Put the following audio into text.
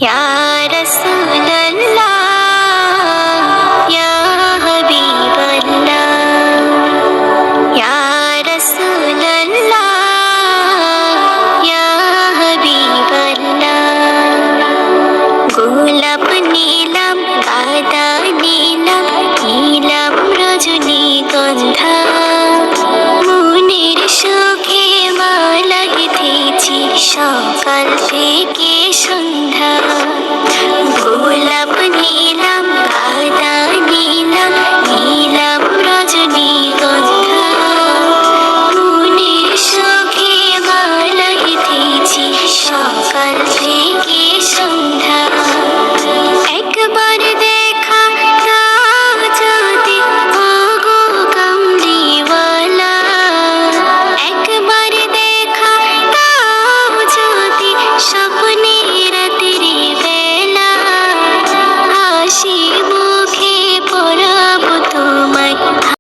ইয়া রাসূলুল্লাহ ইয়া হাবিবাল্লাহ ইয়া রাসূলুল্লাহ ইয়া হাবিবাল্লাহ গোলাপ নীলাম গাঁদা নীলাম নীলাম রজনীগন্ধা মনের সুখে মালা গেঁথেছি সকাল থেকে